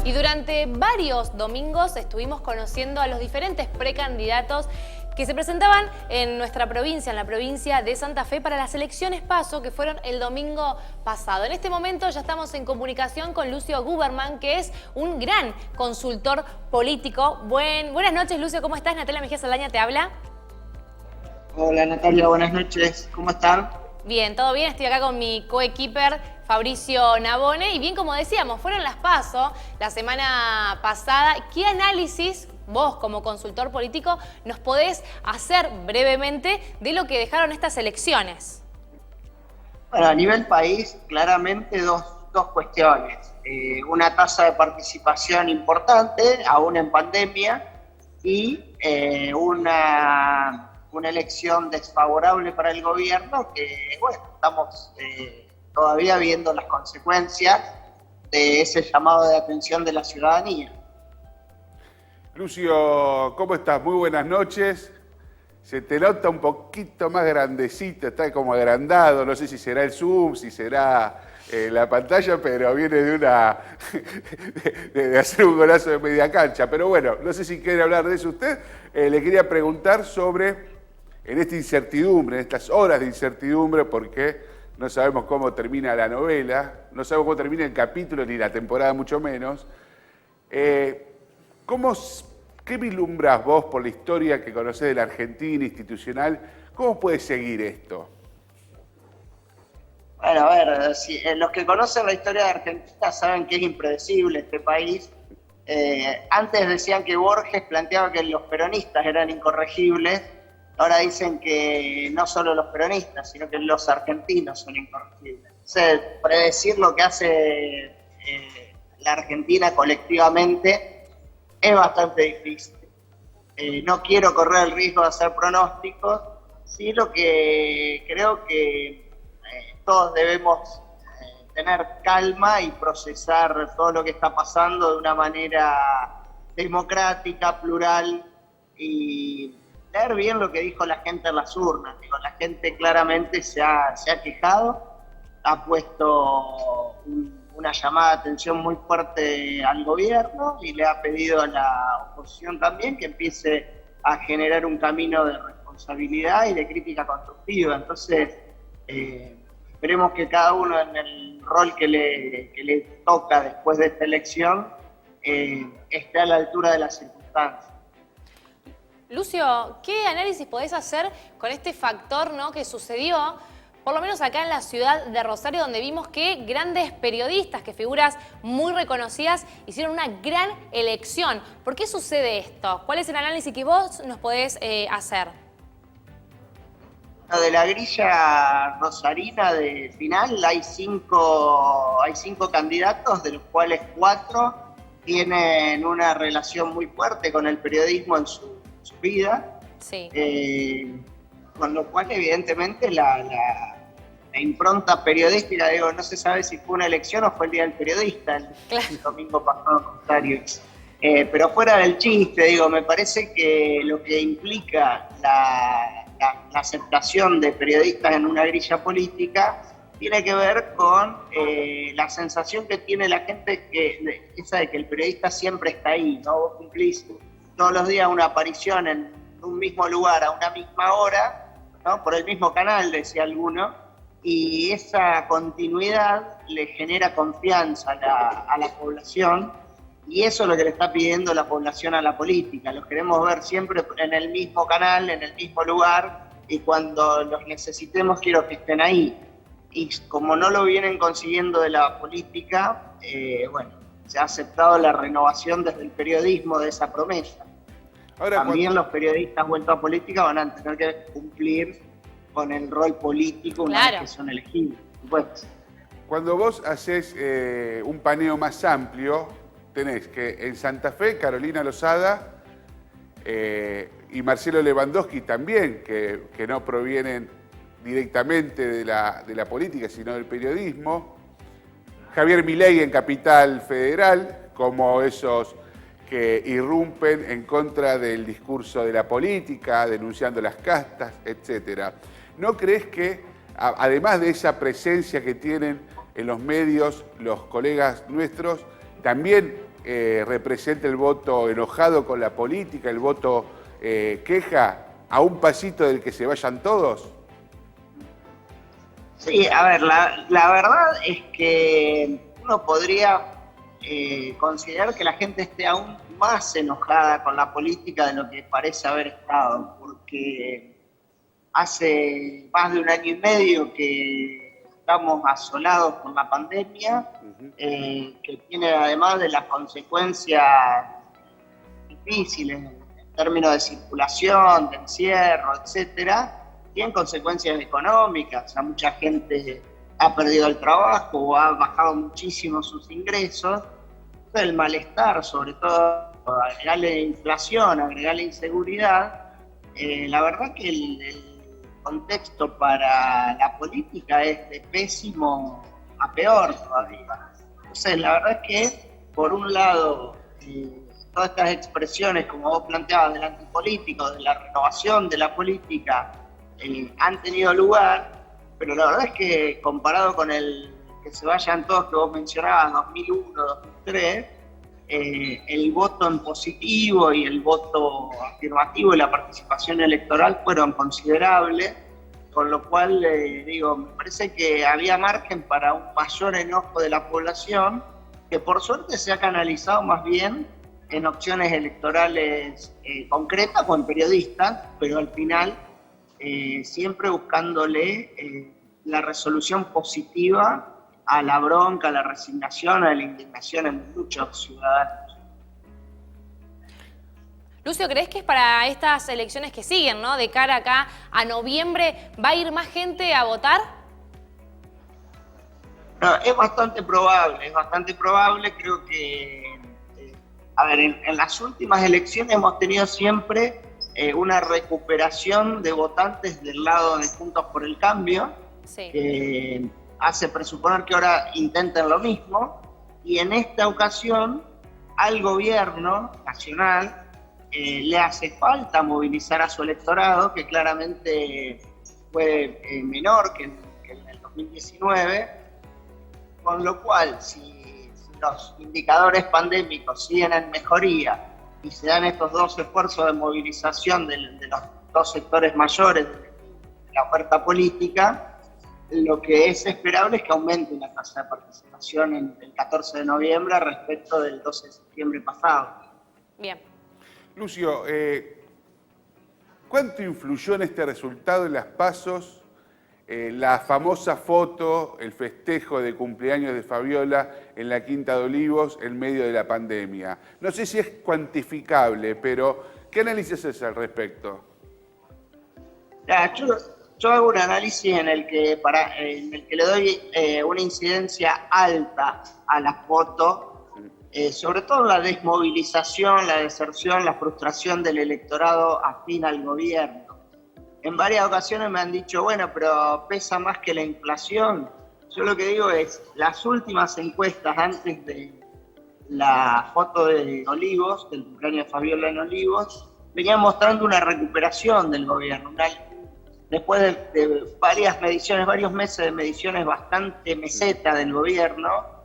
Y durante varios domingos estuvimos conociendo a los diferentes precandidatos que se presentaban en nuestra provincia, en la provincia de Santa Fe, para las elecciones PASO que fueron el domingo pasado. En este momento ya estamos en comunicación con Lucio Guberman, que es un gran consultor político. Buenas noches, Lucio, ¿cómo estás? Natalia Mejía Saldaña te habla. Hola Natalia, buenas noches, ¿cómo están? Bien, todo bien, estoy acá con mi coequiper Fabricio Navone y bien, como decíamos, fueron las PASO la semana pasada. ¿Qué análisis vos como consultor político nos podés hacer brevemente de lo que dejaron estas elecciones? Bueno, a nivel país, claramente dos cuestiones. Una tasa de participación importante, aún en pandemia, y una elección desfavorable para el gobierno que, bueno, estamos todavía viendo las consecuencias de ese llamado de atención de la ciudadanía. Lucio, ¿cómo estás? Muy buenas noches. Se te nota un poquito más grandecito, está como agrandado, no sé si será el Zoom, si será la pantalla, pero viene de hacer un golazo de media cancha. Pero bueno, no sé si quiere hablar de eso usted. Le quería preguntar sobre, en esta incertidumbre, en estas horas de incertidumbre, porque no sabemos cómo termina la novela, no sabemos cómo termina el capítulo, ni la temporada mucho menos. ¿Qué vislumbras vos por la historia que conocés de la Argentina institucional? ¿Cómo puede seguir esto? Bueno, a ver, los que conocen la historia de Argentina saben que es impredecible este país. Antes decían que Borges planteaba que los peronistas eran incorregibles, ahora dicen que no solo los peronistas, sino que los argentinos son incorregibles. Entonces, predecir lo que hace la Argentina colectivamente es bastante difícil. No quiero correr el riesgo de hacer pronósticos, sí lo que creo que todos debemos tener calma y procesar todo lo que está pasando de una manera democrática, plural, y leer bien lo que dijo la gente en las urnas. Digo, la gente claramente se ha quejado, ha puesto una llamada de atención muy fuerte al gobierno y le ha pedido a la oposición también que empiece a generar un camino de responsabilidad y de crítica constructiva. Entonces, esperemos que cada uno en el rol que le toca después de esta elección esté a la altura de las circunstancias. Lucio, ¿qué análisis podés hacer con este factor, ¿no?, que sucedió, por lo menos acá en la ciudad de Rosario, donde vimos que grandes periodistas, que figuras muy reconocidas, hicieron una gran elección? ¿Por qué sucede esto? ¿Cuál es el análisis que vos nos podés hacer? De la grilla rosarina de final hay cinco candidatos, de los cuales 4 tienen una relación muy fuerte con el periodismo en su vida. Sí. Con lo cual, evidentemente, la impronta periodística, digo, no se sabe si fue una elección o fue el Día del Periodista, el domingo pasado, contrario. Pero fuera del chiste, digo, me parece que lo que implica la aceptación de periodistas en una grilla política tiene que ver con la sensación que tiene la gente, esa de que el periodista siempre está ahí, ¿no? Vos cumplís todos los días una aparición en un mismo lugar a una misma hora, ¿no?, por el mismo canal, decía alguno, y esa continuidad le genera confianza a la población, y eso es lo que le está pidiendo la población a la política. Los queremos ver siempre en el mismo canal, en el mismo lugar, y cuando los necesitemos quiero que estén ahí. Y como no lo vienen consiguiendo de la política, bueno, se ha aceptado la renovación desde el periodismo de esa promesa. Ahora, también los periodistas vueltos a política van a tener que cumplir con el rol político una vez que son elegidos. Pues, cuando vos haces un paneo más amplio, tenés que en Santa Fe, Carolina Lozada y Marcelo Lewandowski también, que no provienen directamente de la política, sino del periodismo. Javier Milei en Capital Federal, como esos que irrumpen en contra del discurso de la política, denunciando las castas, etc. ¿No crees que, además de esa presencia que tienen en los medios los colegas nuestros, también representa el voto enojado con la política, el voto queja, a un pasito del que se vayan todos? Sí, a ver, la verdad es que uno podría considerar que la gente esté aún más enojada con la política de lo que parece haber estado, porque hace más de un año y medio que estamos asolados por la pandemia, que tiene además de las consecuencias difíciles en términos de circulación, de encierro, etcétera, tienen consecuencias económicas. O sea, mucha gente ha perdido el trabajo o ha bajado muchísimo sus ingresos. El malestar, sobre todo, agregarle inflación, agregarle inseguridad, la verdad que el contexto para la política es de pésimo a peor todavía. Entonces, la verdad es que, por un lado, todas estas expresiones, como vos planteabas, del antipolítico, de la renovación de la política, han tenido lugar, pero la verdad es que comparado con el que se vayan todos que vos mencionabas, 2001, 2003, el voto en positivo y el voto afirmativo y la participación electoral fueron considerables, con lo cual, digo, me parece que había margen para un mayor enojo de la población, que por suerte se ha canalizado más bien en opciones electorales concretas con periodistas, pero al final siempre buscándole la resolución positiva a la bronca, a la resignación, a la indignación en muchos ciudadanos. Lucio, ¿crees que es para estas elecciones que siguen, ¿no? De cara acá a noviembre, ¿va a ir más gente a votar? No, es bastante probable, creo que, a ver, en las últimas elecciones hemos tenido siempre una recuperación de votantes del lado de Juntos por el Cambio, sí, que hace presuponer que ahora intenten lo mismo, y en esta ocasión al gobierno nacional le hace falta movilizar a su electorado, que claramente fue menor que en el 2019, con lo cual si los indicadores pandémicos siguen en mejoría y se dan estos dos esfuerzos de movilización de los dos sectores mayores de la oferta política, lo que es esperable es que aumente la tasa de participación el 14 de noviembre respecto del 12 de septiembre pasado. Bien. Lucio, ¿cuánto influyó en este resultado en las PASOs la famosa foto, el festejo de cumpleaños de Fabiola en la Quinta de Olivos en medio de la pandemia? No sé si es cuantificable, pero ¿qué análisis es al respecto? Yo hago un análisis en el que le doy una incidencia alta a la foto, sobre todo la desmovilización, la deserción, la frustración del electorado afín al gobierno. En varias ocasiones me han dicho, bueno, pero pesa más que la inflación. Yo lo que digo es, las últimas encuestas antes de la foto de Olivos, del cumpleaños de Fabiola en Olivos, venían mostrando una recuperación del gobierno. Después de varias mediciones, varios meses de mediciones bastante meseta del gobierno,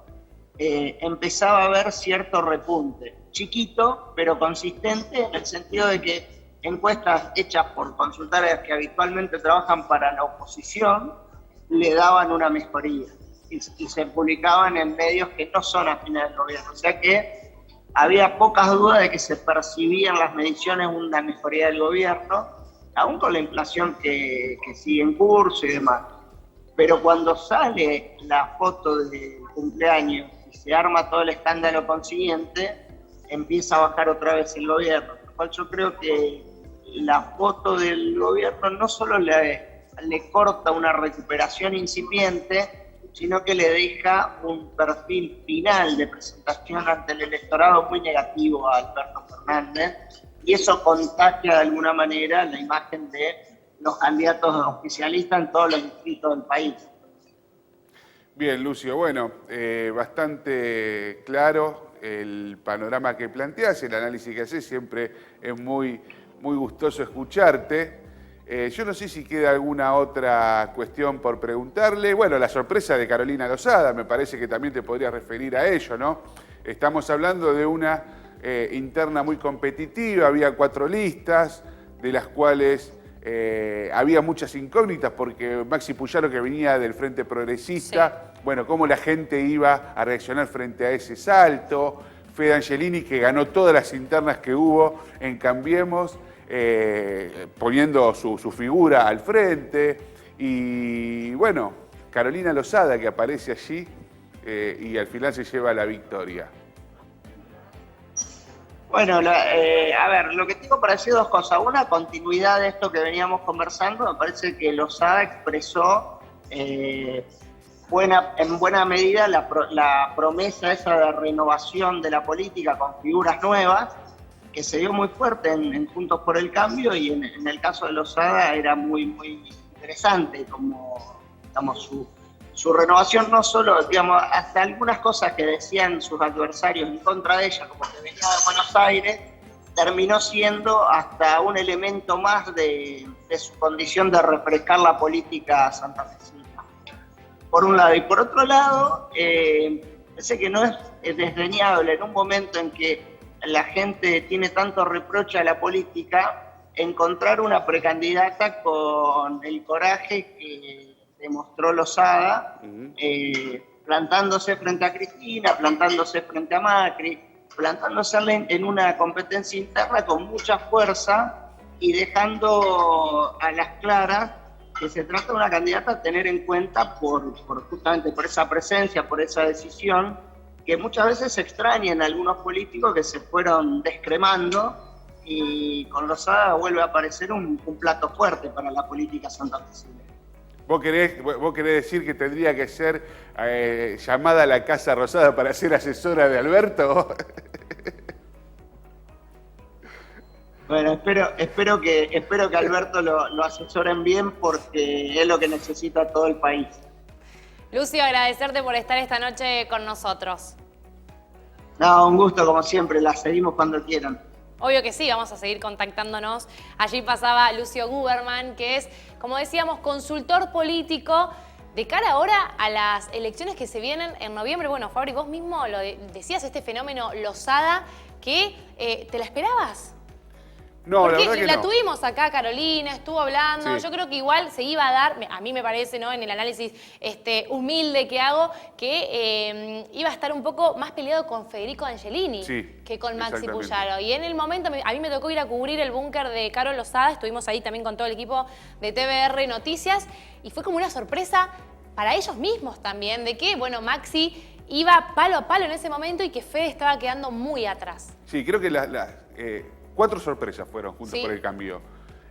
empezaba a haber cierto repunte. Chiquito, pero consistente, en el sentido de que encuestas hechas por consultores que habitualmente trabajan para la oposición le daban una mejoría y se publicaban en medios que no son afines al gobierno. O sea que había pocas dudas de que se percibían las mediciones una mejoría del gobierno, aún con la inflación que sigue en curso y demás. Pero cuando sale la foto del cumpleaños y se arma todo el escándalo consiguiente, empieza a bajar otra vez el gobierno. Por lo cual yo creo que la foto del gobierno no solo le corta una recuperación incipiente, sino que le deja un perfil final de presentación ante el electorado muy negativo a Alberto Fernández, y eso contagia de alguna manera la imagen de los candidatos oficialistas en todos los distritos del país. Bien, Lucio, bueno, bastante claro el panorama que planteás, el análisis que haces, siempre es muy gustoso escucharte. Yo no sé si queda alguna otra cuestión por preguntarle. Bueno, la sorpresa de Carolina Lozada, me parece que también te podrías referir a ello, ¿no? Estamos hablando de una interna muy competitiva, había 4 listas, de las cuales había muchas incógnitas, porque Maxi Puyaro, que venía del Frente Progresista, bueno, cómo la gente iba a reaccionar frente a ese salto. Fede Angelini, que ganó todas las internas que hubo en Cambiemos, poniendo su figura al frente. Y bueno, Carolina Lozada, que aparece allí y al final se lleva la victoria. Bueno, a ver, lo que tengo para decir 2 cosas. Una, continuidad de esto que veníamos conversando. Me parece que Lozada expresó en buena medida la promesa esa de renovación de la política con figuras nuevas, que se dio muy fuerte en Juntos por el Cambio, y en el caso de Lozada era muy, muy interesante como, digamos, su renovación, no solo, digamos, hasta algunas cosas que decían sus adversarios en contra de ella, como que venía de Buenos Aires, terminó siendo hasta un elemento más de su condición de refrescar la política santafesina, por un lado. Y por otro lado, pensé que no es desdeñable en un momento en que la gente tiene tanto reproche a la política, encontrar una precandidata con el coraje que demostró Lozada, plantándose frente a Cristina, plantándose frente a Macri, plantándose en una competencia interna con mucha fuerza y dejando a las claras que se trata de una candidata a tener en cuenta justamente por esa presencia, por esa decisión, que muchas veces se extraña en algunos políticos que se fueron descremando, y con Lozada vuelve a aparecer un plato fuerte para la política santafesina. ¿Vos querés decir que tendría que ser llamada a la Casa Rosada para ser asesora de Alberto? Bueno, espero que Alberto lo asesoren bien, porque es lo que necesita todo el país. Lucio, agradecerte por estar esta noche con nosotros. No, un gusto como siempre, la seguimos cuando quieran. Obvio que sí, vamos a seguir contactándonos. Allí pasaba Lucio Guberman, que es, como decíamos, consultor político de cara ahora a las elecciones que se vienen en noviembre. Bueno, Fabri, vos mismo lo decías, este fenómeno Lozada, que ¿te la esperabas? No, porque la verdad que la no. tuvimos acá, Carolina, estuvo hablando. Sí. Yo creo que igual se iba a dar, a mí me parece, ¿no?, en el análisis humilde que hago, que iba a estar un poco más peleado con Federico Angelini, sí, que con Maxi exactamente. Puyaro. Y en el momento, a mí me tocó ir a cubrir el búnker de Caro Lozada, estuvimos ahí también con todo el equipo de TVR Noticias, y fue como una sorpresa para ellos mismos también, de que, bueno, Maxi iba palo a palo en ese momento y que Fede estaba quedando muy atrás. Sí, creo que 4 sorpresas fueron Juntos Sí. por el Cambio.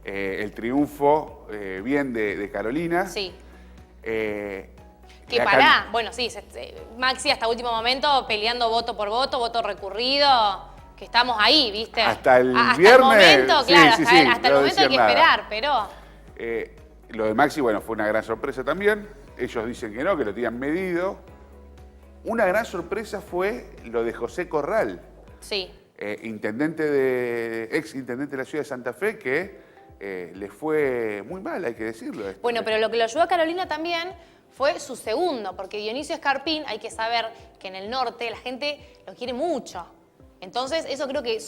El triunfo bien de Carolina. Sí. Eh, Que la pará, bueno, sí, Maxi hasta último momento peleando voto por voto recurrido, que estamos ahí, ¿viste? Hasta el hasta viernes, el momento, sí, claro, sí, hasta, sí, hasta el no momento hay que decían nada. esperar, pero... Lo de Maxi, bueno, fue una gran sorpresa también. Ellos dicen que no, que lo tenían medido. Una gran sorpresa fue lo de José Corral, Sí. ex intendente de la ciudad de Santa Fe, que le fue muy mal, hay que decirlo. Bueno, pero lo que lo ayudó a Carolina también fue su segundo, porque Dionisio Escarpín, hay que saber que en el norte la gente lo quiere mucho. Entonces, eso creo que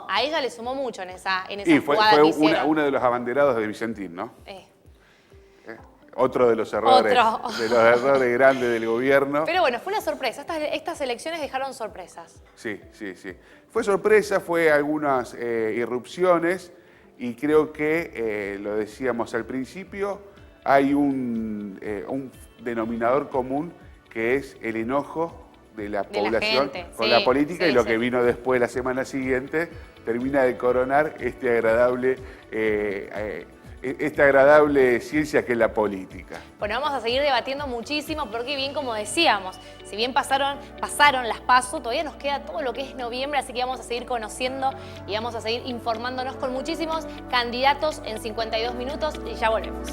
a ella le sumó mucho en esa Y fue jugada que hicieron. uno de los abanderados de Vicentín, ¿no? Eh. Otro de los errores, Otro. de los errores grandes del gobierno. Pero bueno, fue una sorpresa. Estas elecciones dejaron sorpresas. Sí, sí, sí. Fue sorpresa, fue algunas irrupciones, y creo que, lo decíamos al principio, hay un denominador común, que es el enojo de la población gente, con sí, la política, sí, y lo sí. que vino después la semana siguiente termina de coronar esta agradable ciencia que es la política. Bueno, vamos a seguir debatiendo muchísimo porque, bien como decíamos, si bien pasaron las PASO, todavía nos queda todo lo que es noviembre, así que vamos a seguir conociendo y vamos a seguir informándonos con muchísimos candidatos en 52 minutos y ya volvemos.